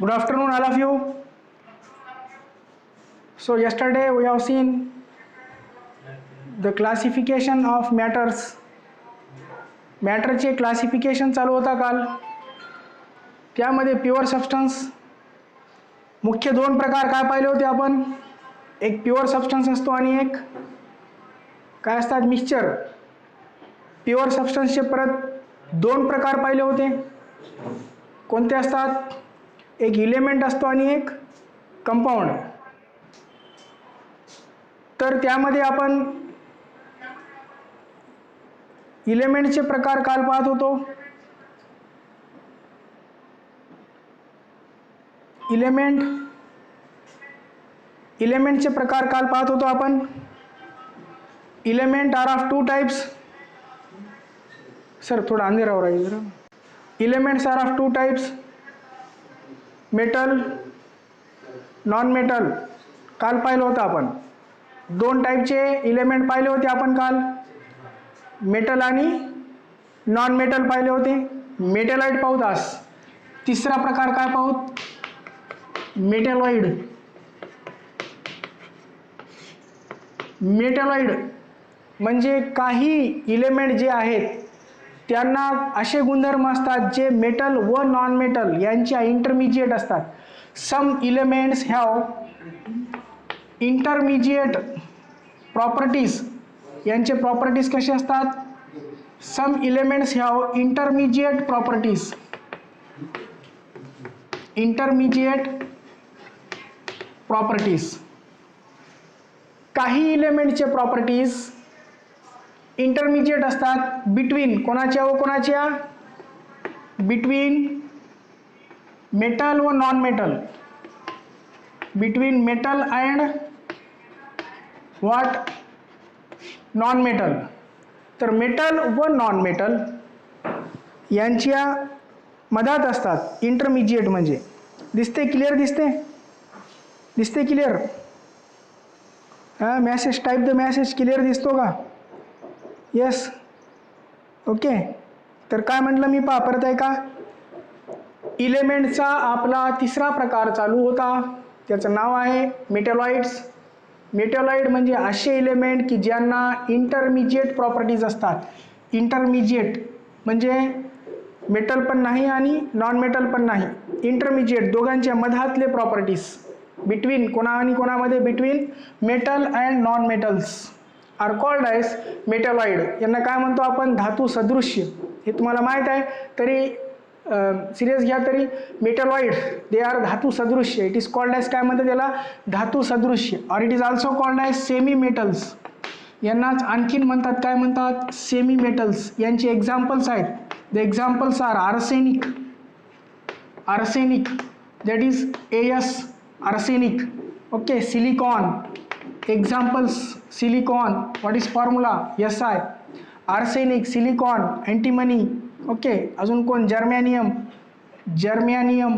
Good afternoon, all of you. So yesterday we have seen the classification of matters. मॅटरचे classification चालू होता काल. त्यामध्ये प्युअर सबस्टन्स मुख्य दोन प्रकार काय पाहिले होते आपण. एक प्युअर सबस्टन्स असतो आणि एक काय असतात मिक्सचर. प्युअर सबस्टन्सचे परत दोन प्रकार पाहिले होते. कोणते असतात. एक इलेमेंट असतो आणि एक कंपाऊंड. तर त्यामध्ये आपण इलेमेंटचे प्रकार काल पाहत होतो. इलेमेंटचे प्रकार काल पाहत होतो आपण. Element are of two types. Sir थोड़ा अंधेरा हो रहा है जरा. Elements are of two types, metal, non metal. काल पाहिलं होतं आपण. दोन टाईपचे इलेमेंट पाहिले होते आपण काल. मेटल आणि नॉन मेटल पाहिले होते. मेटॅलॉइड पाहू तास. तिसरा प्रकार काय पाहूत. मेटॅलॉइड. मेटॅलॉइड म्हणजे काही इलेमेंट जे आहेत त्यांना असे गुणधर्म असतात जे मेटल व नॉन मेटल यांच्या इंटरमिजिएट असतात. Some elements have intermediate properties. यांचे प्रॉपर्टीज कसे असतात. Some elements have intermediate properties. Intermediate properties. काही इलेमेंटचे प्रॉपर्टीज इंटरमिजिएट असतात बिटवीन कोणाच्या व कोणाच्या. बिटवीन मेटल व non metal. Between metal and what non metal. तर मेटल व नॉन मेटल यांच्या मधात असतात इंटरमिजिएट म्हणजे. दिसते क्लिअर. दिसते क्लिअर. हां message type the message. Clear दिसतो का. Yes okay. तर काय म्हटलं मी पहा परत आहे का. इलेमेंटचा आपला तिसरा प्रकार चालू होता. त्याचं नाव आहे मेटॅलॉइड्स. मेटॅलॉइड म्हणजे असे इलेमेंट की ज्यांना इंटरमिजिएट प्रॉपर्टीज असतात. इंटरमिजिएट म्हणजे मेटल पण नाही आणि नॉन मेटल पण नाही. इंटरमिजिएट दोघांच्या मधातले प्रॉपर्टीज. बिटवीन कोणा आणि कोणामध्ये. Between metal and non metals are called as metalloid. यांना काय म्हणतो आपण. धातू सदृश्य. हे तुम्हाला माहीत आहे तरी सिरियस घ्या तरी. मेटॅलॉइड दे आर धातू सदृश्य. इट इज कॉल्ड ॲज काय म्हणतात त्याला. धातू सदृश्य. और it is also called as semi metals. यांनाच आणखीन म्हणतात काय म्हणतात. Semi metals. यांचे एक्झाम्पल्स आहेत. The examples are arsenic. Arsenic that is AS arsenic. Okay. Silicon. Examples silicon. What is formula SI. Arsenic, silicon, antimony. Okay. अजून कोण. Germanium. Germanium.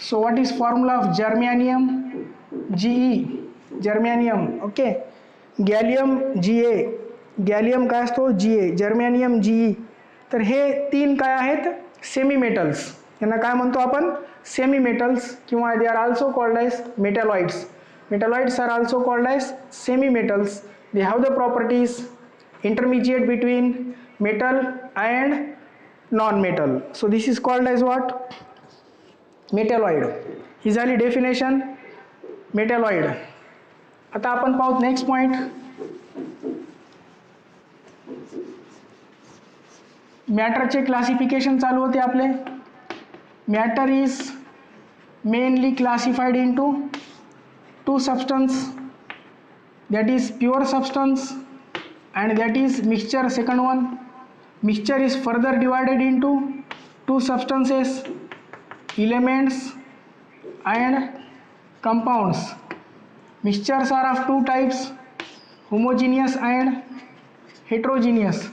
So what is formula of germanium. GE. Germanium. Okay. Gallium GA. Gallium काय असतो GA. जर्मॅनियम GE. तर हे तीन काय आहेत semi metals. यांना काय म्हणतो आपण. सेमी मेटल्स किंवा they are also called as metalloids. Metalloids are also called as semi metals. They have the properties intermediate between metal and non-metal. So this is called as what. मेटॅलॉइड. ही झाली definition मेटॅलॉइड. आता आपण पाहू next point. मॅटरचे classification चालू होते आपले. Matter is mainly classified into two substance. That is pure substance and that is mixture. Second one, mixture is further divided into two substances, elements and compounds. Mixtures are of two types, homogeneous and heterogeneous.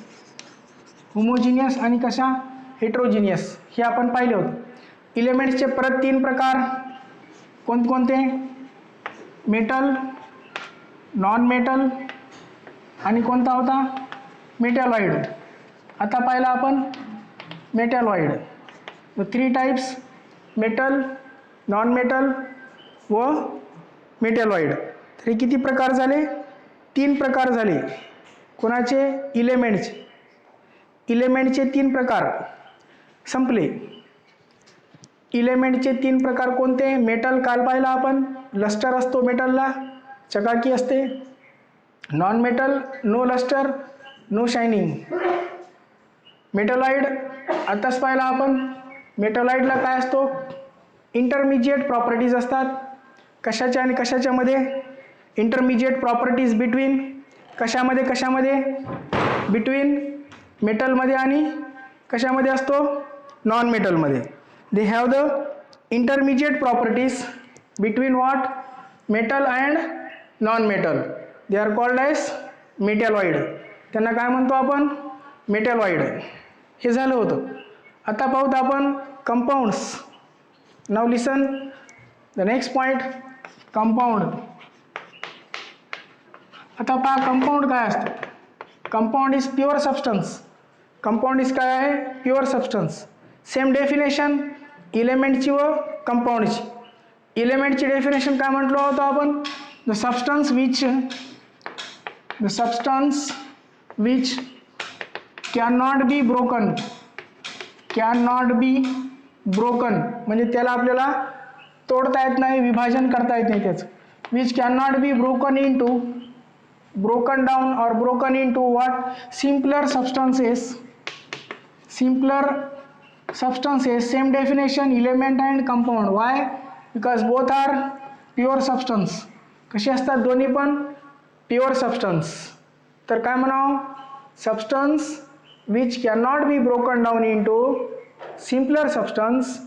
homogeneous आणि कशा heterogeneous हे आपण पाहिले होते. इलेमेंट्सचे परत तीन प्रकार कोणते. मेटल, नॉन मेटल आणि कोणता होता मेटॅलॉइड. आता पाहिला आपण metalloid. Three types. Metal, non metal व मेटॅलॉइड. तर हे किती प्रकार झाले? 3 प्रकार झाले. कोणाचे? इलेमेंटचे. इलेमेंटचे 3 प्रकार संपले. इलेमेंटचे 3 प्रकार कोणते? मेटल काल पाहिला आपण, लस्टर असतो मेटलला, चकाकी असते. Non metal, no lustre, no shining. Metalloid आताच पाहिला आपण. मेटलॉइडला काय असतो? इंटरमिजिएट प्रॉपर्टीज असतात. कशाच्या आणि कशाच्यामध्ये? इंटरमिजिएट प्रॉपर्टीज बिटवीन कशामध्ये कशामध्ये? बिटवीन मेटलमध्ये आणि कशामध्ये असतो? नॉन मेटलमध्ये. They have the intermediate properties between what? Metal and non metal. They are called as metalloid. त्यांना काय म्हणतो आपण? मेटॅलॉइड. हे झालं होतं. आता पाहूत आपण compounds. Now listen the next point, compound. आता पहा कंपाऊंड काय असतं. Compound is pure substance. Compound is काय आहे? Pure substance. सेम डेफिनेशन इलेमेंटची व कंपाऊंडची. इलेमेंटची डेफिनेशन काय म्हटलं होतं आपण? The substance which cannot be broken. Cannot be broken म्हणजे त्याला आपल्याला तोडता येत नाही, विभाजन करता येत नाही त्याचं. Which cannot be broken down or broken into what? Simpler substances. Same definition, element and compound. Why? Because both are pure substance. कशी असतात दोन्ही पण? Pure substance. तर काय म्हणावं? Substance which cannot be broken down into simpler substance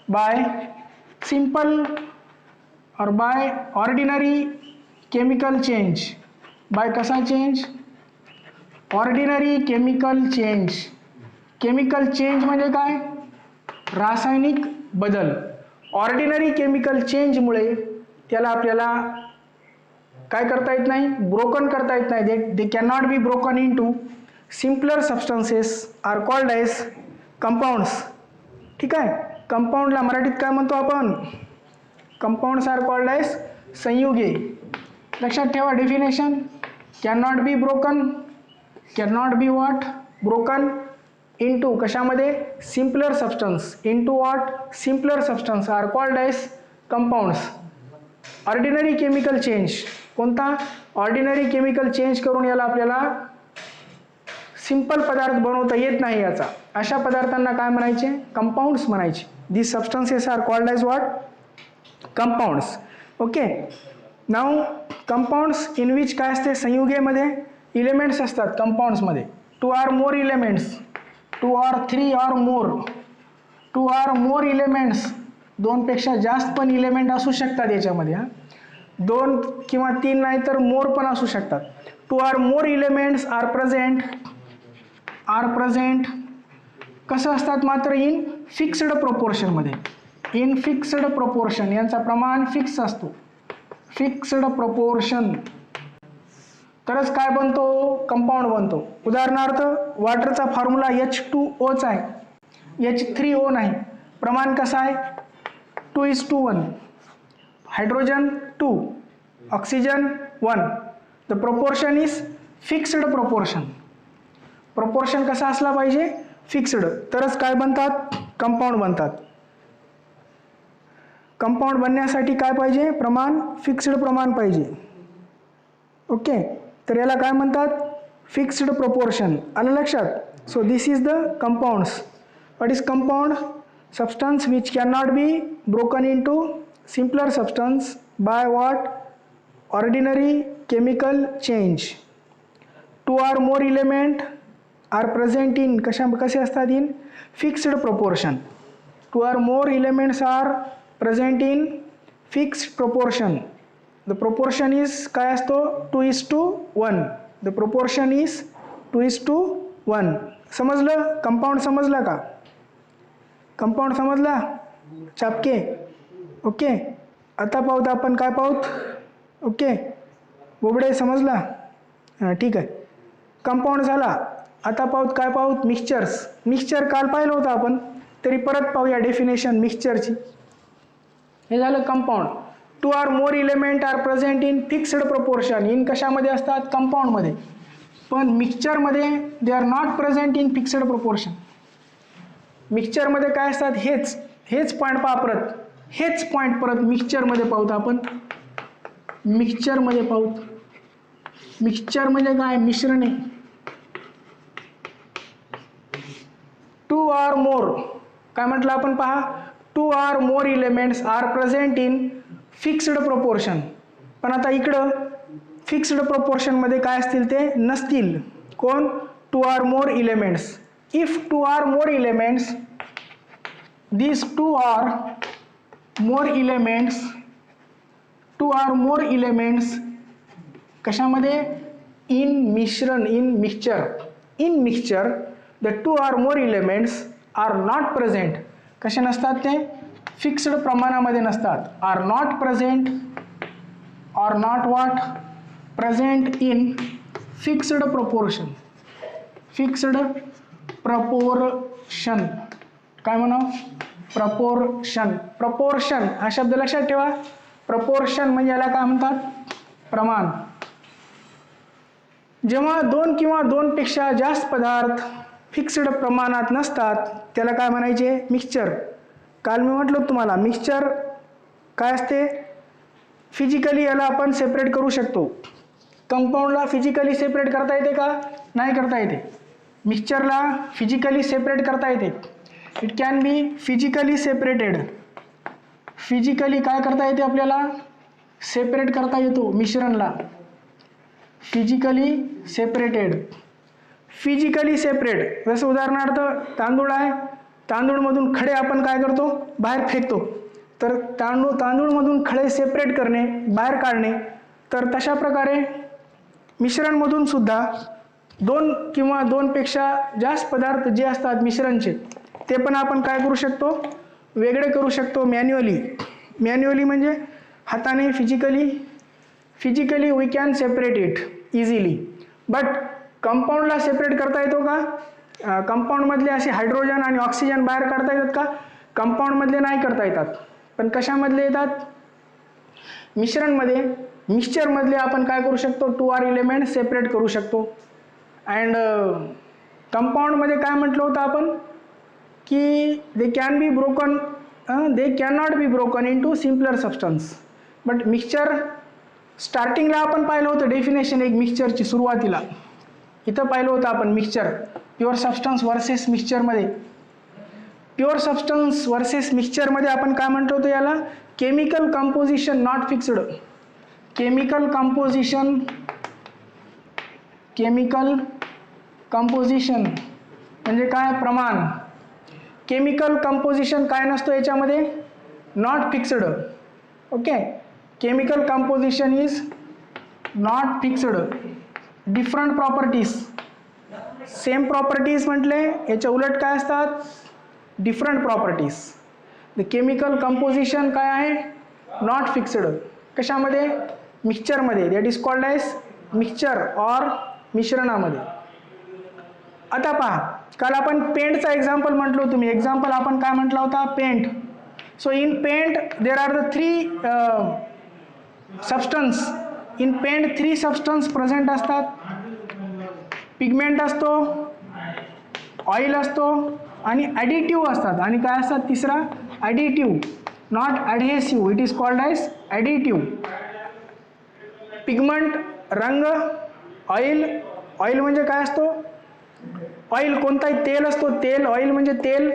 by simple और by ordinary chemical change. By कसा change? Ordinary chemical change. Chemical change म्हणजे काय? रासायनिक बदल. ऑर्डिनरी केमिकल चेंजमुळे त्याला आपल्याला काय करता येत नाही? ब्रोकन करता येत नाही. They cannot be broken into simpler substances are called as compounds. ठीक आहे. कंपाऊंडला मराठीत काय म्हणतो आपण? कंपाऊंड्स आर कॉल्ड ॲज संयुगे. लक्षात ठेवा definition. Cannot be broken, cannot be what? Broken into कशामध्ये? Simpler substance. Into what? Simpler substance are called as compounds. Ordinary chemical change. कोणता? ऑर्डिनरी केमिकल चेंज करून याला आपल्याला सिंपल पदार्थ बनवता येत नाही याचा. अशा पदार्थांना काय म्हणायचे? कंपाऊंड्स म्हणायचे. This substances are called as what? Compounds. Okay. Now compounds in which काय असते? संयुगेमध्ये इलेमेंट्स असतात कंपाऊंड्समध्ये. 2 or more elements, 2 or 3 or more, 2 or more elements. 2 पेक्षा जास्त पण इलेमेंट असू शकतात याच्यामध्ये. 2 किंवा 3 नाही तर मोर पण असू शकतात. 2 or more elements are present कसं असतात मात्र? इन फिक्स्ड प्रोपोर्शनमध्ये. In fixed proportion. यांचा प्रमाण फिक्स असतो. Fixed proportion. तरच काय बनतो? कंपाऊंड बनतो. उदाहरणार्थ वॉटरचा फॉर्म्युला H2O आहे, H3O नाही. प्रमाण कसं आहे? 2:1. Hydrogen 2, oxygen 1. The proportion is fixed proportion. Proportion कसा असला पाहिजे? फिक्स्ड. तरच काय बनतात? कंपाऊंड बनतात. कंपाऊंड बनण्यासाठी काय पाहिजे? प्रमाण फिक्स्ड प्रमाण पाहिजे. ओके. तर याला काय म्हणतात? Fixed proportion. आलं लक्षात? So this is the compounds. What is compound? Substance which cannot be broken into simpler substance by what? Ordinary chemical change. 2 or more element are present in कसे असतात? In fixed proportion. 2 or more elements are present in fixed proportion. The proportion is काय असतो? 2:1. The proportion is 2:1. समजलं? Compound समजला का? Compound समजला? चापके. Okay. आता पाहूत आपण काय पाहूत? ओके. बोबडे समजला? हां ठीक आहे. कंपाऊंड झाला. आता पाहूत काय पाहूत? मिक्सचर्स. मिक्सचर काल पाहिलं होतं आपण, तरी परत पाहूया डेफिनेशन मिक्सचरची. हे झालं compound. 2 or more element are present in fixed proportion. In कशामध्ये असतात? कंपाऊंडमध्ये. पण मिक्सचरमध्ये they are not present in fixed proportion. मिक्सचरमध्ये काय असतात? हेच पॉईंट पहा परत, हेच पॉईंट परत मिक्सचरमध्ये पाहूत आपण. मिक्सचरमध्ये पाहूत. मिक्सचर म्हणजे काय? मिश्रणे. 2 or more काय म्हटलं आपण पहा, 2 or more elements are present in fixed proportion. पण आता इकडं फिक्स्ड प्रोपोर्शनमध्ये काय असतील ते नसतील. कोण? 2 or more elements. If 2 or more elements, these 2 or more elements, 2 or more elements कशामध्ये? इन मिश्रण, in mixture the 2 or more elements are not present. कसे नसतात ते? फिक्स्ड प्रमाणामध्ये नसतात. are not present or not what? present in fixed proportion. fixed proportion काय म्हणा? proportion हा शब्द लक्षात ठेवा. proportion म्हणजे याला काय म्हणतात? प्रमाण. जेव्हा 2 किंवा 2 पेक्षा जास्त पदार्थ फिक्स्ड प्रमाणात नसतात त्याला काय म्हणायचे? मिक्सचर. काल मी म्हटलं तुम्हाला मिक्सचर काय असते? फिजिकली याला आपण सेपरेट करू शकतो. कंपाऊंडला फिजिकली सेपरेट करता येते का? नाही करता येते. मिक्सचरला फिजिकली सेपरेट करता येते. It can be physically separated. Physically काय करता येते? आपल्याला सेपरेट करता येतो मिश्रणला. Physically separated. फिजिकली सेपरेट जसं उदाहरणार्थ तांदूळ आहे, तांदूळमधून खडे आपण काय करतो? बाहेर फेकतो. तर तांदूळमधून खडे सेपरेट करणे, बाहेर काढणे. तर तशा प्रकारे मिश्रणमधून सुद्धा 2 किंवा 2 पेक्षा जास्त पदार्थ जे असतात मिश्रणचे ते पण आपण काय करू शकतो? वेगळे करू शकतो मॅन्युअली म्हणजे हाताने. Physically we can separate it easily. But कंपाऊंडला सेपरेट करता येतो का? कंपाऊंडमधले असे हायड्रोजन आणि ऑक्सिजन बाहेर काढता येतात का? कंपाऊंडमधले नाही करता येतात. पण कशामधले येतात? मिक्सचरमधले आपण काय करू शकतो? 2 or एलिमेंट सेपरेट करू शकतो. अँड कंपाऊंडमध्ये काय म्हटलं होतं आपण की they can not be broken into simpler substance. But mixture स्टार्टिंगला आपण पाहिलं होतं डेफिनेशन एक मिक्सचरची सुरुवातीला. इथं पाहिलं होतं आपण मिक्सचर प्युअर सबस्टन्स वर्सेस मिक्सचरमध्ये. प्युअर सबस्टन्स वर्सेस मिक्सचरमध्ये आपण काय म्हटलं होतं याला? Chemical composition not fixed. Chemical composition म्हणजे काय? प्रमाण. केमिकल कंपोजिशन काय नसतो याच्यामध्ये? Not fixed. Okay. Chemical composition is not fixed. Different properties. Same properties म्हटले याच्या उलट काय असतात? Different properties. The chemical composition काय आहे? Not fixed. कशामध्ये? मिक्सचरमध्ये. That is called as mixture or मिश्रणामध्ये. आता पहा, काल आपण पेंटचा एक्झाम्पल म्हटलो. तुम्ही एक्झाम्पल आपण काय म्हटला होता? Paint. So in paint there are the 3 substance. In paint 3 substance present असतात. पिगमेंट असतो, ऑइल असतो आणि ॲडिटिव्ह असतात. आणि काय असतात? तिसरा additive, not adhesive. It is called as additive. Pigment रंग, ऑइल म्हणजे काय असतो? ऑइल कोणताही तेल असतो, तेल. ऑइल म्हणजे तेल.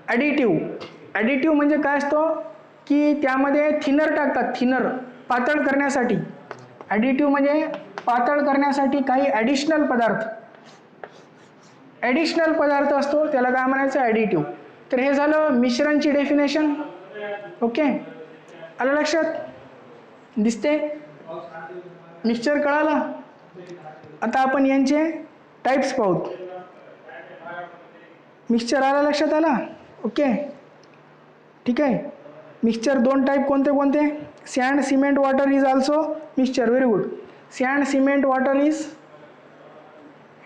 ॲडिटिव्ह म्हणजे काय असतो की त्यामध्ये थिनर टाकतात, थिनर पातळ करण्यासाठी. ॲडिटिव्ह म्हणजे पातळ करण्यासाठी काही ॲडिशनल पदार्थ असतो, त्याला काय म्हणायचं? ॲडिटिव्ह. तर हे झालं मिश्रणची डेफिनेशन. ओके, आलं लक्षात? दिसते? मिक्सचर कळाला? आता आपण यांचे टाइप्स पाहू. मिक्सचर आला लक्षात? आला? ओके, ठीक आहे. मिक्सचर 2 टाइप कोणते? Sand, cement, water is also mixture. Very good. Sand, cement, water is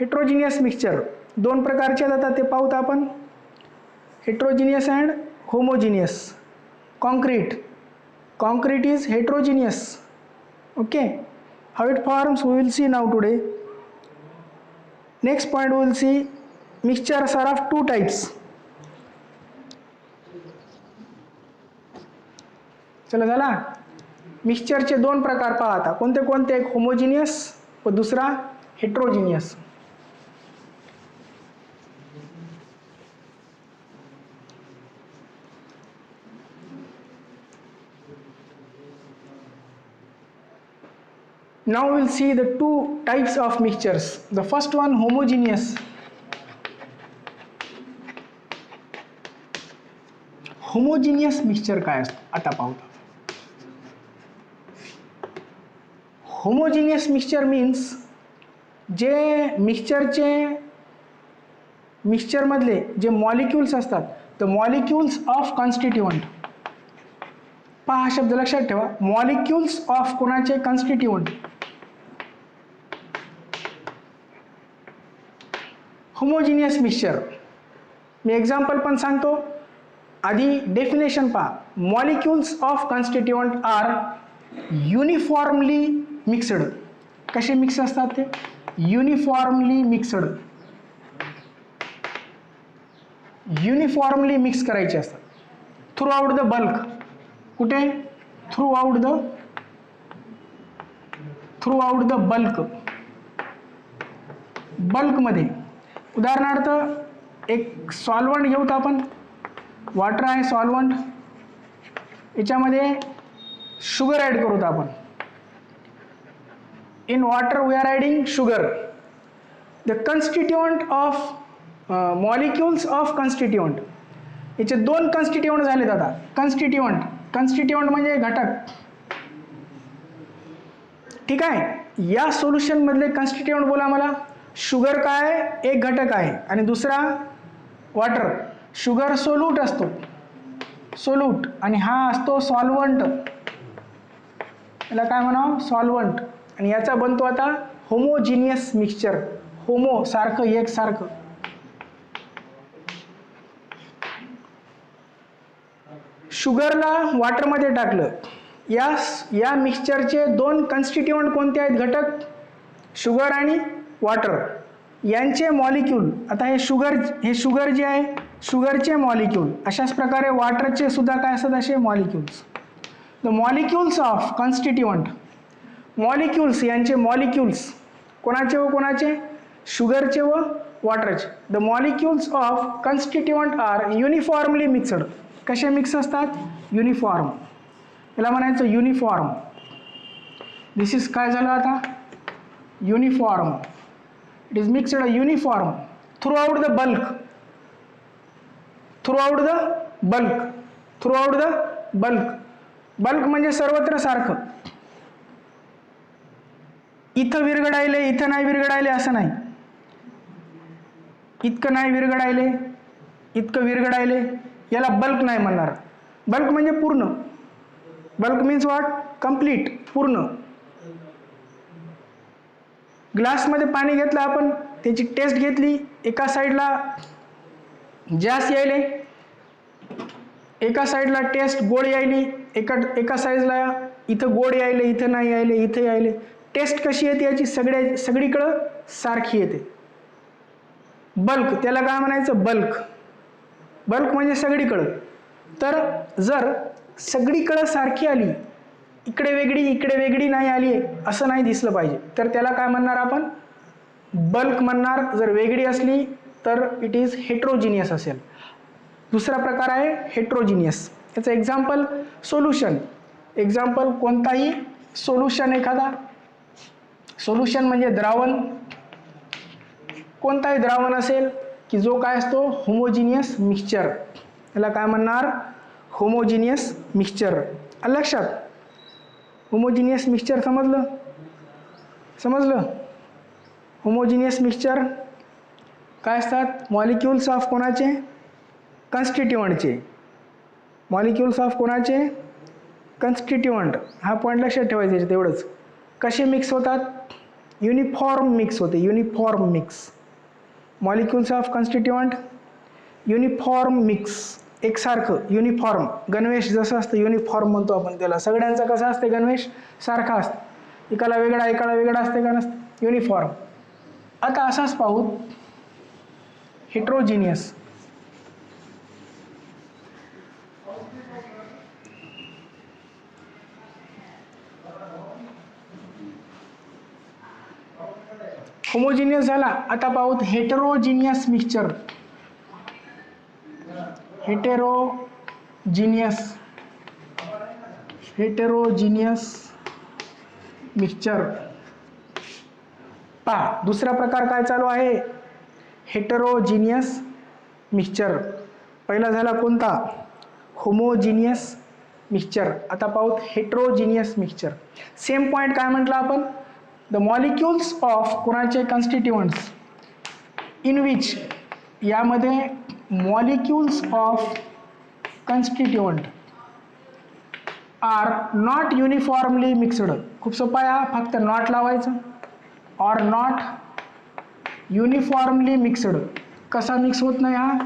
heterogeneous mixture. 2 प्रकारचे आता ते पाहूत आपण. Heterogeneous and homogeneous. Concrete Concrete is heterogeneous. Okay, how it forms we will see now today. Next point we will see mixtures are of two types. चला झाला. मिक्सचरचे दोन प्रकार पहा आता. कोणते कोणते? एक होमोजिनियस व दुसरा heterogeneous. Now we will see the two types of mixtures. The first one, homogeneous. Homogeneous mixture काय असतो आता पाहू. Homogeneous mixture means जे मिक्सचर मधले जे मॉलिक्युल्स असतात, the molecules of constituent. पहा हा शब्द लक्षात ठेवा, मॉलिक्युल्स ऑफ कोणाचे? कॉन्स्टिट्यूएंट. Homogeneous mixture. मी एक्झाम्पल पण सांगतो, आधी डेफिनेशन पहा. Molecules of constituent are uniformly mixed. कसे मिक्स असतात ते? Uniformly mixed. युनिफॉर्मली मिक्स करायचे असतात थ्रू आउट द बल्क. कुठे? Throughout the bulk. बल्कमध्ये उदाहरणार्थ एक सॉल्वंट घेऊ तर आपण, वॉटर आहे सॉल्वंट, याच्यामध्ये शुगर ॲड करू तर आपण. In water we are adding sugar. The constituent of molecules of constituent, याचे दोन कॉन्स्टिट्यूएंट झालेत आता. कॉन्स्टिट्यूएंट म्हणजे घटक. ठीक आहे. या सोल्युशन मधले कॉन्स्टिट्यूएंट बोला मला. शुगर काय? एक घटक आहे आणि दुसरा वॉटर. शुगर सोल्यूट असतो, सोल्यूट, आणि हा असतो सॉल्वंट. याला काय म्हणावं? सॉल्वंट. आणि याचा बनतो आता होमोजिनियस मिक्सचर. होमो सारखं, एक सारखं. शुगरला वॉटरमध्ये टाकलं. या मिक्सचरचे दोन कॉन्स्टिट्यूएंट कोणते आहेत? घटक. शुगर आणि वॉटर यांचे मॉलिक्यूल. आता हे शुगर जे आहे, शुगरचे मॉलिक्यूल. अशाच प्रकारे वॉटरचे सुद्धा काय असतात? असे molecules. The molecules of constituent. Molecules यांचे मॉलिक्यूल्स कोणाचे व कोणाचे? शुगरचे व वॉटरचे. The molecules of constituent are uniformly mixed. कसे मिक्स असतात? युनिफॉर्म. याला म्हणायचं युनिफॉर्म. दिस इज काय झालं आता? Uniform. It is mixed uniform throughout the bulk. Bulk म्हणजे सर्वत्र सारखं. इथं विरघडायले, इथं नाही विरघडायले असं नाही. इतकं नाही विरघडायले, इतकं विरघडायले, याला बल्क नाही म्हणणार. बल्क म्हणजे पूर्ण. Bulk means what? कंप्लीट, पूर्ण. ग्लासमध्ये पाणी घेतलं आपण, त्याची टेस्ट घेतली, एका साईडला जास्त यायले, एका साईडला टेस्ट गोड यायली, एका साईडला इथं गोड यायले, इथं नाही यायले, इथं यायले. टेस्ट कशी येते याची? सगळीकडं सारखी येते. बल्क, त्याला काय म्हणायचं? बल्क. बल्क म्हणजे सगळीकडं. तर जर सगळीकडं सारखी आली, इकडे वेगळी नाही आली, असं नाही दिसलं पाहिजे, तर त्याला काय म्हणणार आपण? बल्क म्हणणार. जर वेगळी असली तर इट इज हेट्रोजिनियस असेल. दुसरा प्रकार आहे हेट्रोजिनियस. याचं एक्झाम्पल सोल्युशन. एक्झाम्पल कोणताही सोल्युशन, एखादा सोल्युशन म्हणजे द्रावण. कोणताही द्रावण असेल की जो काय असतो? Homogeneous mixture. याला काय म्हणणार? Homogeneous mixture. लक्षात? होमोजिनियस मिक्सचर समजलं? होमोजिनियस मिक्सचर काय असतात? मॉलिक्युल्स ऑफ कोणाचे? कॉन्स्टिट्यूएंटचे. मॉलिक्युल्स ऑफ कोणाचे? कॉन्स्टिट्यूएंट. हा पॉईंट लक्षात ठेवायचं तेवढंच. कसे मिक्स होतात? युनिफॉर्म मिक्स होते. Uniform mix. Molecules of constituent uniform mix. एकसारखं युनिफॉर्म गणवेश जसं असतं युनिफॉर्म म्हणतो आपण त्याला, सगळ्यांचा कसा असते गणवेश सारखा असतं, एकाला वेगळा एकाला वेगळा असते का नसतं, युनिफॉर्म. आता असाच पाहू हेट्रोजिनियस. होमोजिनियस झाला. आता पाहूत हेटेरोजिनियस मिक्सचर. हेटेरोजिनियस मिक्सचर. पहा दुसरा प्रकार काय चालू आहे, हेटेरोजिनियस मिक्सचर. पहिला झाला कोणता, होमोजिनियस मिक्सचर. आता पाहूत हेटेरोजिनियस मिक्सचर. सेम पॉइंट काय म्हटलं आपण, द मॉलिक्युल्स ऑफ कोणाचे कन्स्टिट्युएंट्स इन विच, यामध्ये molecules of constituent are not uniformly mixed. खूप सोपा आहे हा, फक्त नॉट लावायचं. Or not uniformly mixed. कसा मिक्स होत नाही हा,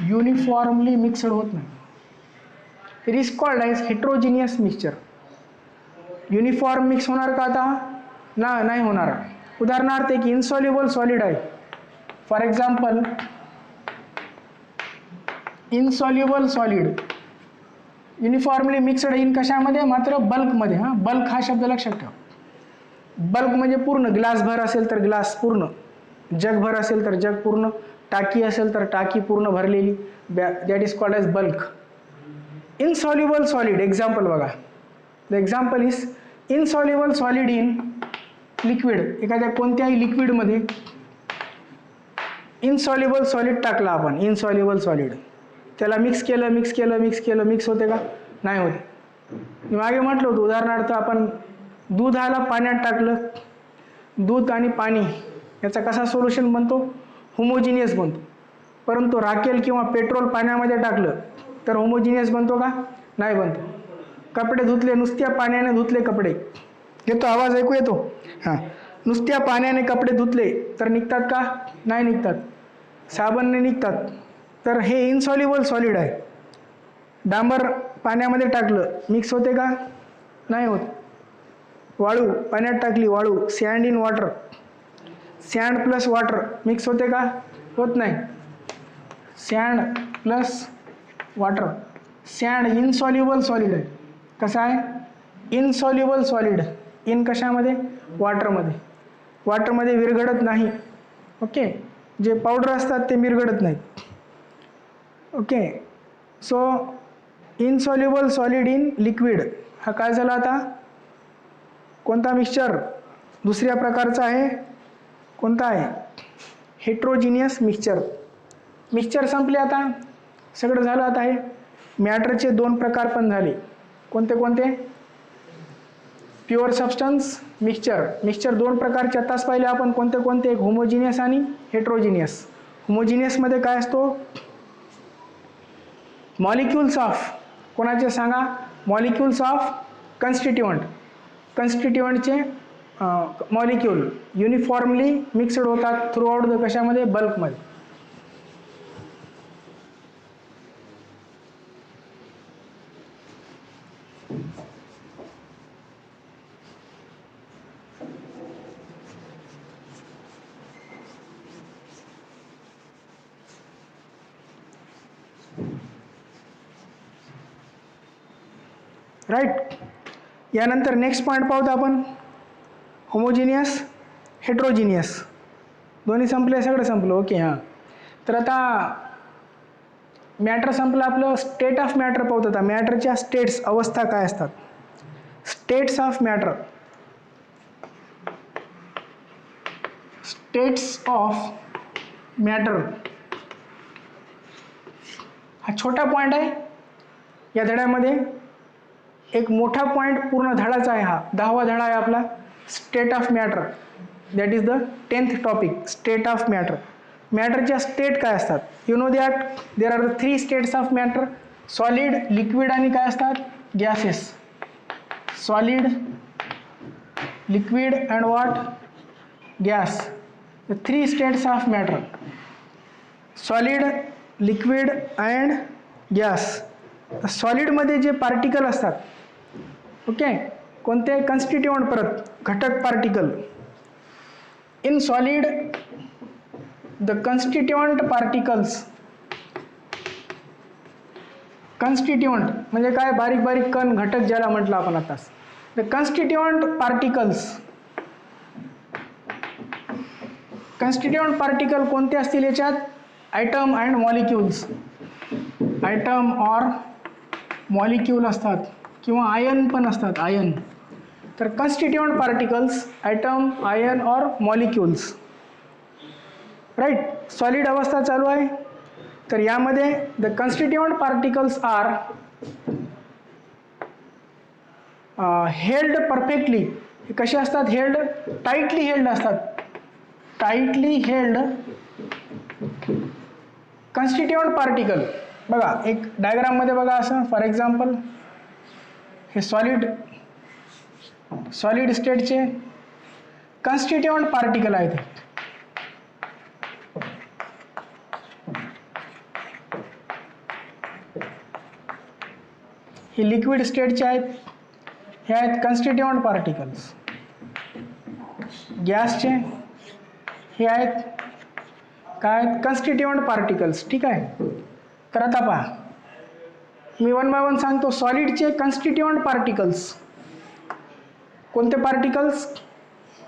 युनिफॉर्मली मिक्सड होत नाही. It is called as heterogeneous mixture. Uniform mix होणार का आता, नाही होणार. उदाहरणार्थ एक इनसॉल्युबल सॉलिड आहे, for example insoluble solid uniformly mixed in कशामध्ये, मात्र बल्कमध्ये. हां, बल्क हा शब्द लक्षात ठेवा. बल्क म्हणजे पूर्ण, ग्लासभर असेल तर ग्लास पूर्ण, जगभर असेल तर जग पूर्ण, टाकी असेल तर टाकी पूर्ण भरलेली, that is called as bulk. Insoluble solid example बघा. The example is insoluble solid in liquid. एखाद्या कोणत्याही लिक्विडमध्ये इनसॉल्युबल सॉलिड टाकला आपण, इनसॉल्युबल सॉलिड, त्याला मिक्स केलं मिक्स होते का, नाही होते. मी मागे म्हटलं होतं उदाहरणार्थ आपण दुधाला पाण्यात टाकलं, दूध आणि पाणी याचा कसा सोल्युशन बनतो, होमोजिनियस बनतो. परंतु राखेल किंवा पेट्रोल पाण्यामध्ये टाकलं तर होमोजिनियस बनतो का, नाही बनतो. कपडे धुतले, नुसत्या पाण्याने धुतले कपडे, येतो आवाज ऐकू येतो, हां, नुसत्या पाण्याने कपडे धुतले तर निघतात का, नाही निघतात. साबणने निघतात. तर हे इनसॉल्युबल सॉलिड आहे. डांबर पाण्यामध्ये टाकलं मिक्स होते का, नाही होत. वाळू पाण्यात टाकली, वाळू, sand in water, sand plus water mix होते का, होत नाही. Sand plus water, sand insoluble solid आहे. कसं आहे, इनसॉल्युबल सॉलिड. इन कशामध्ये, वॉटरमध्ये. वॉटरमध्ये विरघळत नाही. ओके, जे पावडर असतात ते विरघळत नाहीत. Okay, so insoluble solid in liquid हा काय झाला आता, कोणता मिक्सचर, दुसऱ्या प्रकारचा आहे. कोणता आहे, हेट्रोजिनियस मिक्सचर. मिक्सचर संपले आता, सगळं झालं. आता हे मॅटरचे दोन प्रकार पण झाले. कोणते कोणते, प्युअर सबस्टन्स मिक्सचर. मिक्सचर दोन प्रकारचे आताच पाहिले आपण, कोणते कोणते, एक होमोजिनियस आणि हेट्रोजिनियस. होमोजिनियसमध्ये काय असतो, मॉलिक्युल्स ऑफ कोणाचे सांगा, मॉलिक्युल्स ऑफ कन्स्टिट्युएंट. कन्स्टिट्युएंटचे मॉलिक्यूल युनिफॉर्मली मिक्सड होतात थ्रू आउट द कशामध्ये, बल्कमध्ये. राईट. यानंतर नेक्स्ट पॉईंट पाहूत आपण, होमोजिनियस हेट्रोजिनियस. दोन्ही संपले, सगळं संपलं. ओके, हां. तर आता मॅटर संपलं आपलं, स्टेट ऑफ मॅटर पाहूत. आता मॅटरच्या स्टेट्स, अवस्था काय असतात, states of matter. States of matter हा छोटा पॉईंट आहे या धड्यामध्ये. एक मोठा पॉईंट पूर्ण धडाचा आहे हा, 10वा धडा आहे आपला, state of matter. That is the 10th topic, state of matter. मॅटरच्या स्टेट काय असतात, you know that there are the 3 states of matter, solid, liquid आणि काय असतात, gases. Solid, liquid and what, gas. The 3 states of matter, solid, liquid and gas. सॉलिडमध्ये जे particle असतात, okay, कोणते कन्स्टिट्यूएंट, परत घटक particle. In solid the constituent particles, constituent म्हणजे काय, बारीक बारीक कण, घटक ज्याला म्हटलं आपण आताच. The constituent particles, constituent particle कोणते असतील याच्यात, atom and molecules, atom or molecule असतात किंवा आयन पण असतात, आयन. तर constituent particles, atom, ion or molecules, right. Solid अवस्था चालू आहे. तर यामध्ये the constituent particles are held perfectly. हे कसे असतात, हेल्ड, टाईटली हेल्ड असतात, टाईटली हेल्ड कन्स्टिट्यूएंट पार्टिकल. बघा एक डायग्राममध्ये बघा असं, फॉर एक्झाम्पल हे सॉलिड स्टेटचे कन्स्टिट्यूएंट पार्टिकल आहेत. हे लिक्विड स्टेटचे आहेत, हे आहेत कन्स्टिट्यूएंट पार्टिकल्स. गॅसचे हे आहेत काय, कन्स्टिट्यूएंट पार्टिकल्स. ठीक आहे. तर आता पहा, मी वन बाय वन सांगतो. सॉलिडचे कन्स्टिट्यूएंट पार्टिकल्स, कोणते पार्टिकल्स,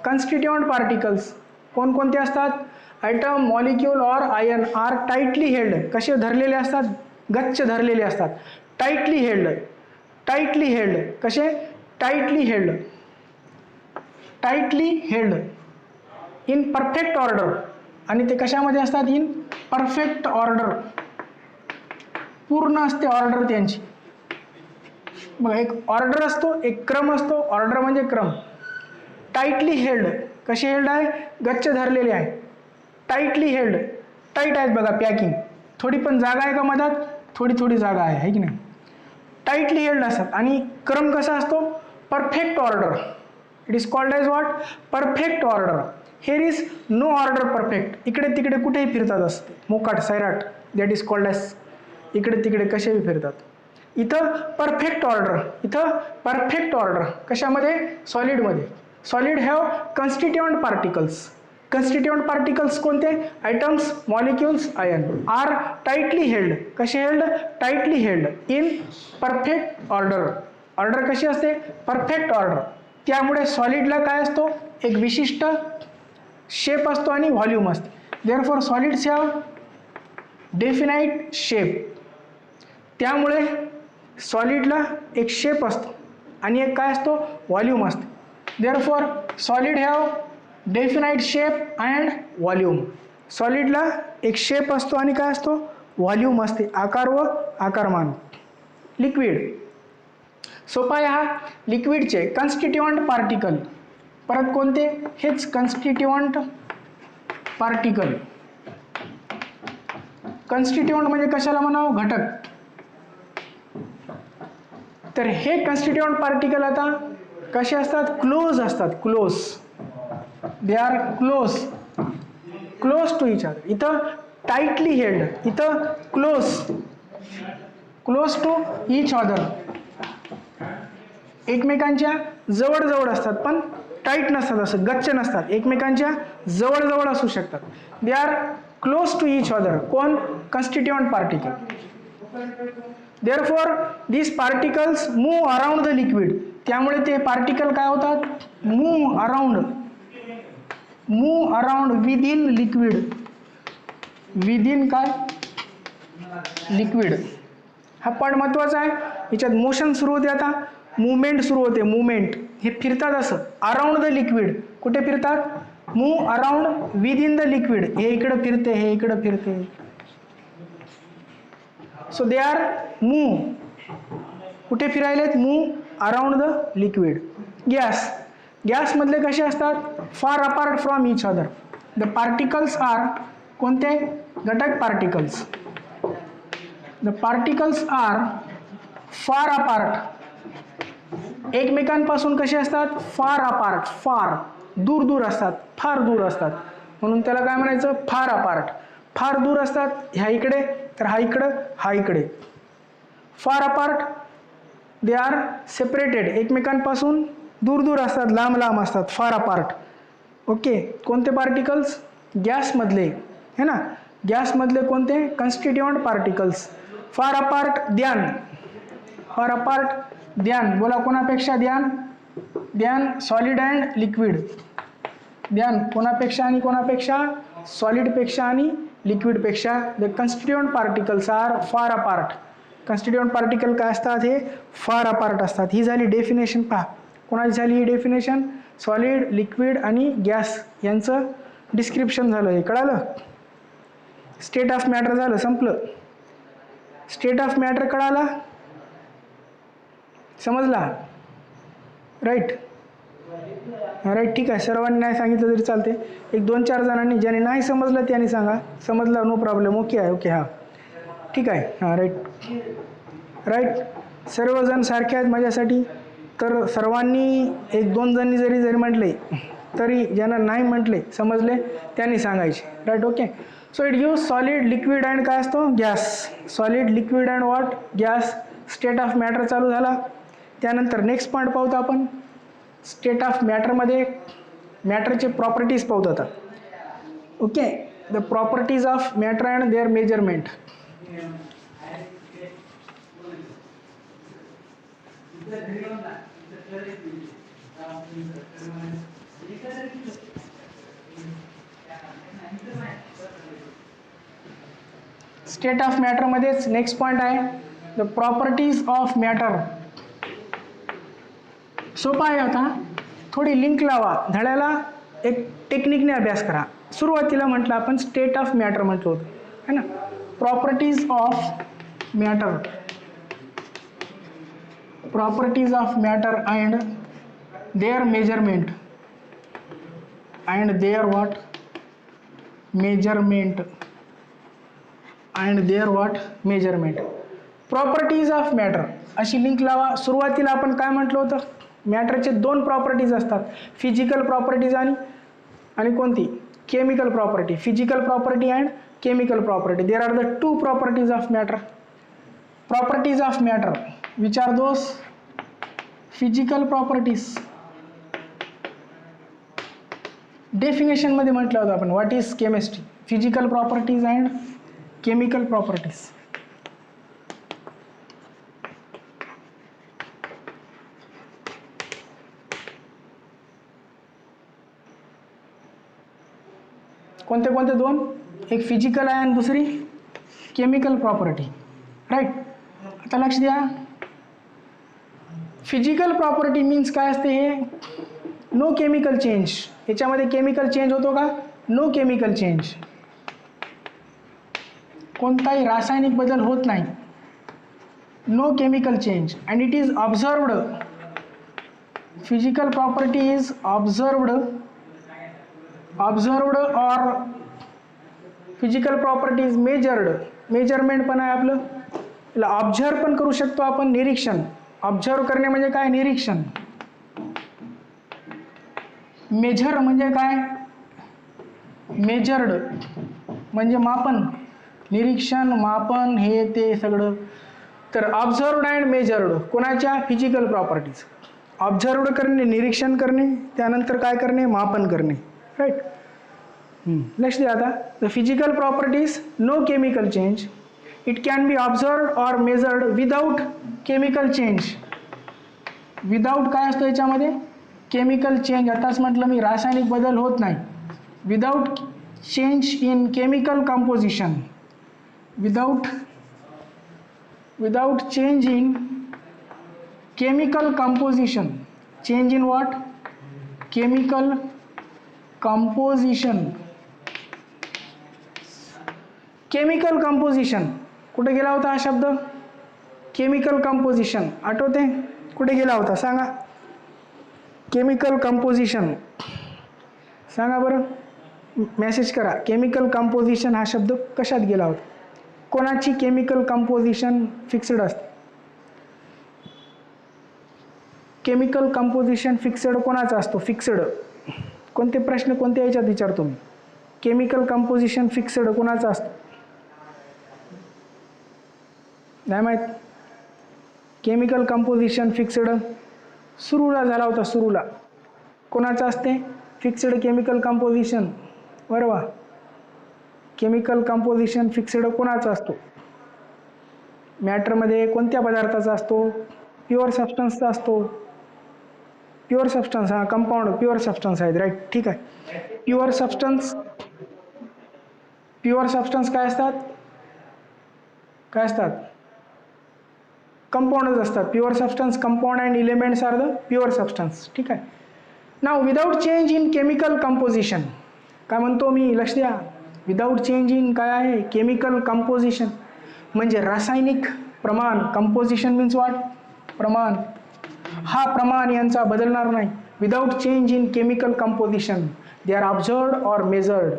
कन्स्टिट्यूएंट पार्टिकल्स कोणकोणते असतात, atom, molecule or ion are tightly held. कसे धरलेले असतात, गच्च धरलेले असतात, टाईटली हेल्ड, टाईटली हेल्ड. कसे, tightly held, tightly held in perfect order. आणि ते कशामध्ये असतात, इन परफेक्ट ऑर्डर, पूर्ण असते ऑर्डर त्यांची. मग एक ऑर्डर असतो, एक क्रम असतो, ऑर्डर म्हणजे क्रम. टाईटली हेल्ड, कसे हेल्ड आहे, गच्च धरलेले आहे, टाईटली हेल्ड, टाईट आहेत बघा, पॅकिंग. थोडी पण जागा आहे का मधात, थोडी थोडी जागा आहे की नाही. टाईटली हेल्ड असतात. आणि क्रम कसा असतो, perfect order. It is called as what, perfect order. Here is no order perfect. इकडे तिकडे कुठेही फिरतात असते, मोकाट, सैराट, दॅट इज कॉल्ड एज, इकडे तिकडे कसेही फिरतात. इथं परफेक्ट ऑर्डर, इथं परफेक्ट ऑर्डर. कशामध्ये, सॉलिडमध्ये. Solid have constituent particles. Constituent particles कोणते, atoms, molecules, ion are tightly held. कसे held, tightly held in perfect order. Order कशी असते, परफेक्ट ऑर्डर. त्यामुळे सॉलिडला काय असतो, एक विशिष्ट शेप असतो आणि व्हॉल्यूम असते. Therefore solids have definite shape. त्यामुळे सॉलिडला एक शेप असतो आणि एक काय असतो, व्हॉल्यूम असते. Therefore solid have definite shape and volume. सॉलिडला एक शेप असतो आणि काय असतो, व्हॉल्यूम असते, आकार व आकारमान. लिक्विड, सोपा आहे हा. लिक्विडचे कन्स्टिट्यूएंट पार्टिकल, परत कोणते, हेच कन्स्टिट्यूएंट पार्टिकल. कन्स्टिट्यूएंट म्हणजे कशाला म्हणावं, घटक. तर हे कन्स्टिट्यूएंट पार्टिकल आता कसे असतात, क्लोज असतात, close. They are close, close to each other. इथं टाईटली हेल्ड, इथं close, close to each other. एकमेकांच्या जवळ जवळ असतात पण टाईट नसतात, असं गच्च नसतात, एकमेकांच्या जवळ जवळ असू शकतात. They are close to each other. कोण, constituent particle. Therefore this particles move around the liquid. त्यामुळे ते पार्टिकल काय होतात, move around, move around within liquid. Within काय, लिक्विड. हा पॉईंट महत्वाचा आहे. याच्यात मोशन सुरू होते, आता मुवमेंट सुरू होते, मुवमेंट. हे फिरतात असं अराउंड द लिक्विड. कुठे फिरतात, move around within the liquid. हे इकडं फिरते, हे इकडं फिरते. सो दे आर मूव्ह, कुठे फिरायलेत, move around the liquid. Gas, gas मधले कसे असतात, far apart from each other. The particles are, कोणते, घटक particles. The particles are far apart. एकमेकांपासून कसे असतात, फार अपार्ट, फार दूर दूर असतात, फार दूर असतात. म्हणून त्याला काय म्हणायचं, फार अपार्ट. फार दूर असतात, ह्या इकडे, तर हा इकडं, हा इकडे. Far apart they are separated, एकमेकांपासून दूर दूर असतात, लांब लांब असतात, फार अपार्ट. ओके, कोणते पार्टिकल्स? गॅसमधले, है ना, गॅसमधले कोणते? कन्स्टिट्युएंट पार्टिकल्स. फार अपार्ट ध्यान, फार अपार्ट ध्यान, बोला कोणापेक्षा ध्यान? ध्यान सॉलिड अँड लिक्विड. ध्यान कोणापेक्षा आणि कोणापेक्षा? सॉलिडपेक्षा आणि लिक्विडपेक्षा. The constituent particles are far apart. Constituent particle काय असतात? हे फार अपार्ट असतात. ही झाली डेफिनेशन. पहा कोणाची झाली ही डेफिनेशन? सॉलिड, लिक्विड आणि गॅस यांचं डिस्क्रिप्शन झालं. हे कळालं? स्टेट ऑफ मॅटर झालं, संपलं. स्टेट ऑफ मॅटर कळाला? समजला? राईट राईट, ठीक आहे. सर्वांनी नाही सांगितलं तरी चालते. एक 2-4 जणांनी, ज्याने नाही समजलं त्यांनी सांगा. समजलं, नो प्रॉब्लेम. ओके आहे, ओके, हां ठीक आहे, हां राईट राईट. सर्वजण सारखे आहेत माझ्यासाठी. तर सर्वांनी 1-2 जणी जरी म्हटले तरी, ज्यांना नाही म्हटले समजले त्यांनी सांगायचे. Right, okay. So it gives solid, liquid and काय असतो? Gas. Solid, liquid and what? Gas. State of matter चालू झाला. त्यानंतर नेक्स्ट पॉईंट पाहतो आपण. स्टेट ऑफ मॅटरमध्ये मॅटरचे प्रॉपर्टीज पाहतो आता. Okay, the properties of matter and their measurement. State of मॅटरमध्येच नेक्स्ट पॉईंट आहे द प्रॉपर्टीज ऑफ मॅटर. सोपा आहे. आता थोडी लिंक लावा धड्याला, एक टेक्निकने अभ्यास करा. सुरुवातीला म्हटलं आपण स्टेट ऑफ मॅटर म्हटलं होतं, है ना. Properties of matter, properties of matter and their measurement, and their what? Measurement, and their what? Measurement. Properties of matter अशी लिंक लावा. सुरुवातीला आपण काय म्हटलं होतं? मॅटरचे 2 प्रॉपर्टीज असतात, फिजिकल प्रॉपर्टीज आणि कोणती? Chemical property. Physical property and chemical property. There are the 2 properties of matter. Properties of matter, which are those? Physical properties. Definition मध्ये म्हटलं होतं आपण, what is chemistry? Physical properties and chemical properties. कोणते कोणते 2? एक physical आहे आणि दुसरी केमिकल प्रॉपर्टी. राईट, आता लक्ष द्या. फिजिकल प्रॉपर्टी मीन्स काय असते? हे नो केमिकल चेंज. याच्यामध्ये केमिकल चेंज होतो का? No chemical change. कोणताही रासायनिक बदल होत नाही. No chemical change and it is observed. Physical property is observed, observed or physical property is measured. Measurement पण आहे आपलं. याला ऑब्झर्व पण करू शकतो आपण, निरीक्षण. ऑब्झर्व करणे म्हणजे काय? निरीक्षण. मेजर म्हणजे काय? मेजर्ड म्हणजे मापन. निरीक्षण, मापन, हे ते सगळं. तर ऑब्झर्वड अँड मेजर्ड कोणाच्या? Physical properties. ऑब्झर्वड करणे, निरीक्षण करणे, त्यानंतर काय करणे? मापन करणे. राईट, लक्ष द्या आता. The physical properties, no chemical change. It can be observed or measured without chemical change. Without काय असतो याच्यामध्ये? Chemical change. आताच म्हटलं मी, रासायनिक बदल होत नाही. Without change in chemical composition. Without change in chemical composition. Change in what? Chemical composition. Chemical composition कुठे गेला होता हा शब्द? केमिकल कंपोजिशन आठवते? कुठे गेला होता सांगा? केमिकल कंपोजिशन सांगा बरं, मेसेज करा. केमिकल कंपोजिशन हा शब्द कशात गेला होता? कोणाची केमिकल कंपोजिशन फिक्स्ड असते? केमिकल कंपोजिशन फिक्स्ड कोणाचा असतो? फिक्स्ड. कोणते प्रश्न कोणत्या याच्यात विचारतो मी? केमिकल कंपोजिशन फिक्स्ड कोणाचा असतो? नाही माहीत? केमिकल कंपोजिशन फिक्स्ड सुरूला झाला होता, सुरूला कोणाचं असते फिक्स्ड केमिकल कंपोजिशन, बरोबर. केमिकल कंपोजिशन फिक्स्ड कोणाचा असतो, मॅटरमध्ये कोणत्या पदार्थाचा असतो, प्युअर सबस्टन्सचा असतो. प्युअर सबस्टन्स, हा कंपाऊंड प्युअर सबस्टन्स आहेत, राईट, ठीक आहे. प्युअर सबस्टन्स काय असतात, काय असतात, कंपाऊंडच असतात. Pure substance, compound and elements are the pure substance, ठीक आहे. Now without change in chemical composition, काय म्हणतो मी, लक्ष द्या, विदाउट चेंज इन काय आहे, केमिकल कंपोजिशन म्हणजे रासायनिक प्रमाण. कंपोजिशन मीन्स व्हॉट, प्रमाण. हा प्रमाण यांचा बदलणार नाही. Without change in chemical composition they are observed or measured.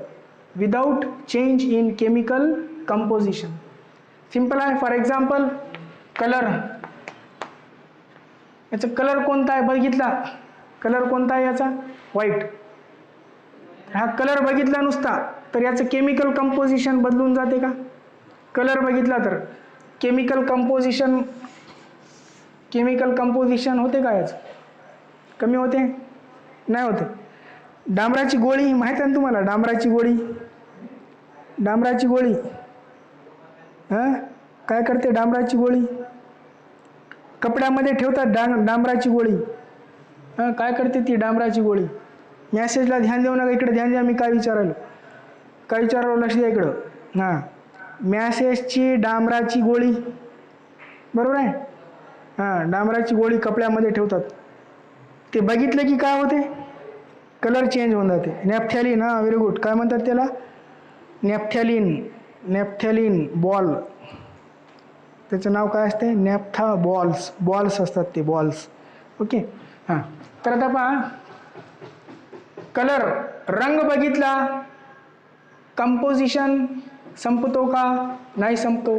Without change in chemical composition, simple आहे. फॉर एक्झाम्पल कलर, याचा कलर कोणता आहे बघितला, कलर कोणता आहे याचा, व्हाईट. हा कलर बघितला नुसता तर याचं केमिकल कंपोजिशन बदलून जाते का, कलर बघितला तर केमिकल कंपोजिशन होते का याचं, कमी होते, नाही होते. डांबराची गोळी माहीत आहे ना तुम्हाला, डांबराची गोळी हां काय करते, डांबराची गोळी कपड्यामध्ये ठेवतात, डांबराची गोळी हां काय करते ती डांबराची गोळी. मॅसेजला ध्यान देऊ नका, इकडे ध्यान द्या, मी काय विचारायलो लक्ष द्या इकडं. हां मॅसेजची डांबराची गोळी, बरोबर आहे. हां डांबराची गोळी कपड्यामध्ये ठेवतात, ते बघितलं की काय होते, कलर चेंज होऊन जाते. नॅफ्थॅलिन, हां व्हेरी गुड, काय म्हणतात त्याला, नॅफ्थॅलिन बॉल, त्याचं नाव काय असते, नॅफ्था बॉल्स असतात ते बॉल्स, ओके. हां तर आता पहा, कलर रंग बघितला, कंपोजिशन संपतो का, नाही संपतो.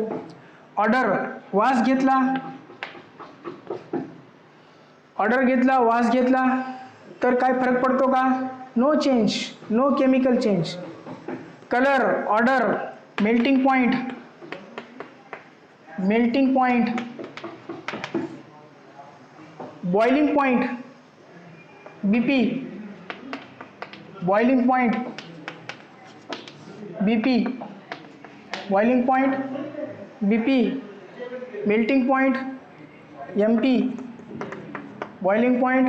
ऑर्डर वास घेतला, वास घेतला तर काय फरक पडतो का, no change, no chemical change. Colour, order, melting point, boiling point, BP, boiling point, melting point, MP, boiling point,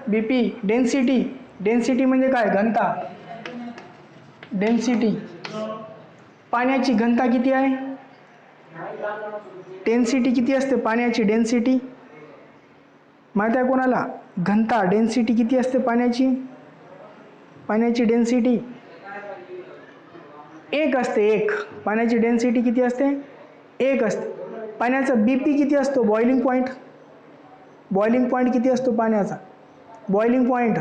BP. Density म्हणजे काय, घनता. डेन्सिटी, पाण्याची घनता किती आहे, डेन्सिटी किती असते पाण्याची, डेन्सिटी माहिती आहे कोणाला, घनता, डेन्सिटी किती असते पाण्याची डेन्सिटी एक असते, एक. पाण्याची डेन्सिटी किती असते, एक असते. पाण्याचा बीपी किती असतो, बॉइलिंग पॉइंट किती असतो पाण्याचा, बॉइलिंग पॉइंट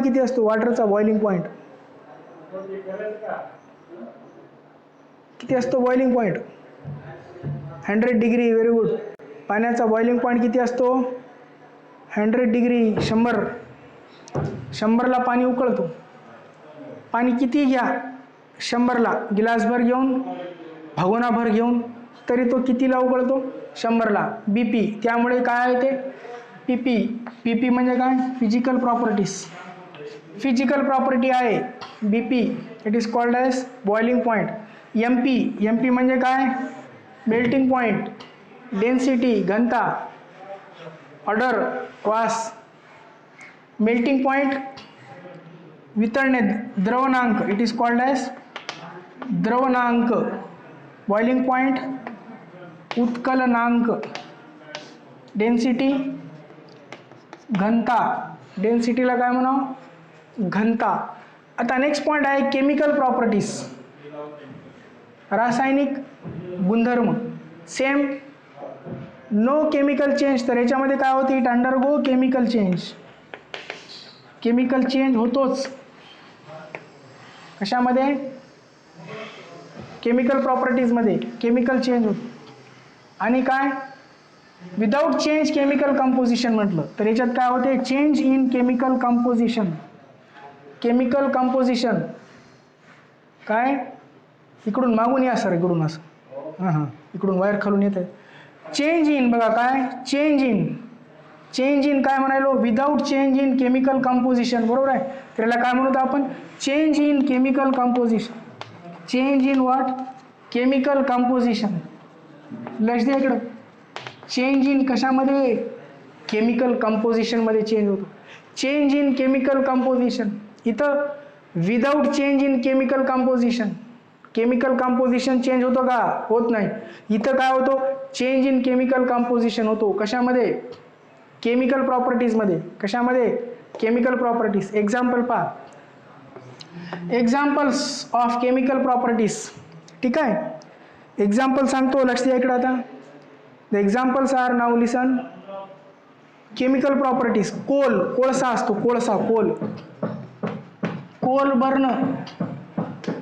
किती असतो वॉटरचा, बॉइलिंग पॉइंट किती असतो, boiling point 100 degree, very good. पाण्याचा बॉइलिंग पॉइंट किती असतो, 100 डिग्री, 100ला पाणी उकळतो. पाणी किती घ्या, 100ला गिलासभर घेऊन, भगोनाभर घेऊन, तरी तो कितीला उकळतो, 100ला. बीपी, त्यामुळे काय आहे ते, पीपी म्हणजे काय, फिजिकल प्रॉपर्टी आहे BP, it is called as boiling point. MP म्हणजे काय, मेल्टिंग पॉइंट, डेन्सिटी, घनता, ऑर्डर, वास. मेल्टिंग पॉइंट, वितळणे, द्रवणांक, इट इज कॉल्ड एज द्रवणांक. बॉइलिंग पॉइंट, उत्कलनांक. डेन्सिटी, घनता, डेन्सिटीला काय म्हणावं, घनता. आता नेक्स्ट पॉइंट आहे केमिकल प्रॉपर्टीज, रासायनिक गुणधर्म. सेम, नो केमिकल चेंज, तर याच्यामध्ये काय होते, इट अंडरगो केमिकल चेंज होतोच. कशामध्ये, केमिकल प्रॉपर्टीजमध्ये केमिकल चेंज होतो. आणि काय, विदाउट चेंज केमिकल कंपोजिशन म्हटलं तर याच्यात काय होते, चेंज इन केमिकल कंपोजिशन. काय, इकडून मागून या सर, इकडून असं, हां हां, इकडून वायर खालून येत आहे. चेंज इन, बघा काय चेंज इन, चेंज इन काय म्हणालो, without change in chemical composition, बरोबर आहे. त्याला काय म्हणतो आपण, change in chemical composition. Change in what, chemical composition. लक्ष द्या इकडं, चेंज इन कशामध्ये, केमिकल कंपोजिशन मध्ये चेंज होतो. चेंज इन केमिकल कंपोजिशन, इथं without change in chemical composition, chemical composition change होतो का, होत नाही. इथं काय होतो, चेंज इन केमिकल कंपोजिशन होतो. कशामध्ये, केमिकल प्रॉपर्टीज मध्ये. कशामध्ये, केमिकल प्रॉपर्टीज. एक्झाम्पल पहा, एक्झाम्पल्स ऑफ केमिकल प्रॉपर्टीज. ठीक आहे, एक्झाम्पल सांगतो, लक्ष द्या इकडे आता. The examples are, now listen. Chemical properties, coal, कोळसा असतो, कोळसा, coal, coal burn,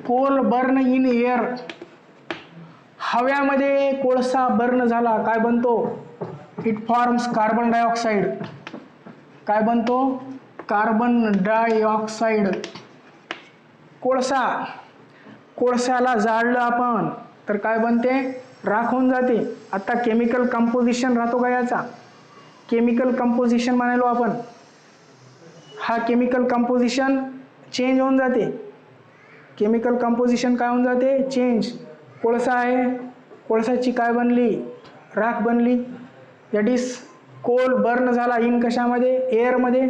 coal burn in air. हव्यामध्ये कोळसा बर्न झाला, काय बनतो, इट फॉर्म्स कार्बन डायऑक्साइड. काय बनतो, कार्बन डायऑक्साइड. कोळसा, कोळशाला जाळलं आपण तर काय बनते, राख होऊन जाते. आता केमिकल कंपोजिशन राहतो का याचा, केमिकल कंपोजिशन म्हणालो आपण, हा केमिकल कंपोजिशन चेंज होऊन जाते. केमिकल कंपोजिशन काय होऊन जाते, चेंज. कोळसा आहे, कोळसाची काय बनली, राख बनली. दॅट इज कोल बर्न झाला इन कशामध्ये, एअरमध्ये,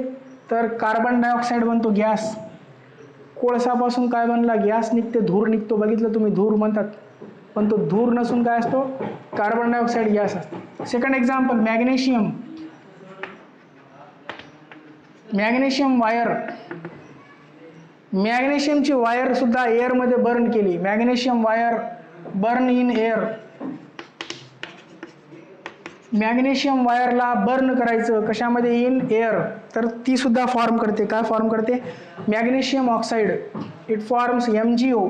तर कार्बन डायऑक्साइड बनतो, गॅस. कोळसापासून काय बनला, गॅस निघते, धूर निघतो. बघितलं तुम्ही, धूर म्हणतात, पण तो धूर नसून काय असतो, कार्बन डायऑक्साइड गॅस असतो. Second example, magnesium. Magnesium wire, मॅग्नेशियमची वायर सुद्धा एअरमध्ये बर्न केली. Magnesium wire burn in air. Magnesium वायरला बर्न करायचं कशामध्ये, इन एअर, तर ती सुद्धा फॉर्म करते, काय फॉर्म करते, magnesium oxide. It forms MgO.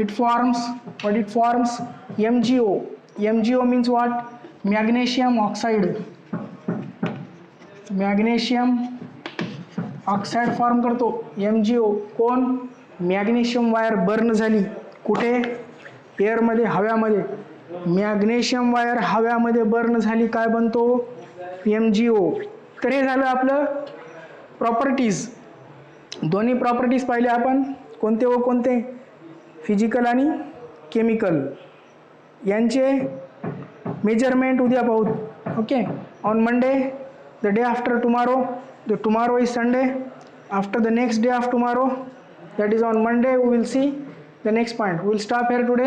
It forms what, it forms MgO. MgO means what, magnesium oxide. Magnesium oxide form करतो, MgO. कोण, मॅग्नेशियम वायर बर्न झाली, कुठे, एअरमध्ये, हव्यामध्ये. मॅग्नेशियम वायर हव्यामध्ये बर्न झाली, काय बनतो, MgO. तर हे झालं आपलं प्रॉपर्टीज. दोन्ही प्रॉपर्टीज पाहिले आपण, कोणते व कोणते, फिजिकल आणि केमिकल. यांचे मेजरमेंट उद्या पाहू. Okay, on Monday, the day after tomorrow. The tomorrow is Sunday. After the next day of tomorrow, that is on Monday, we will see the next point. We will stop here today.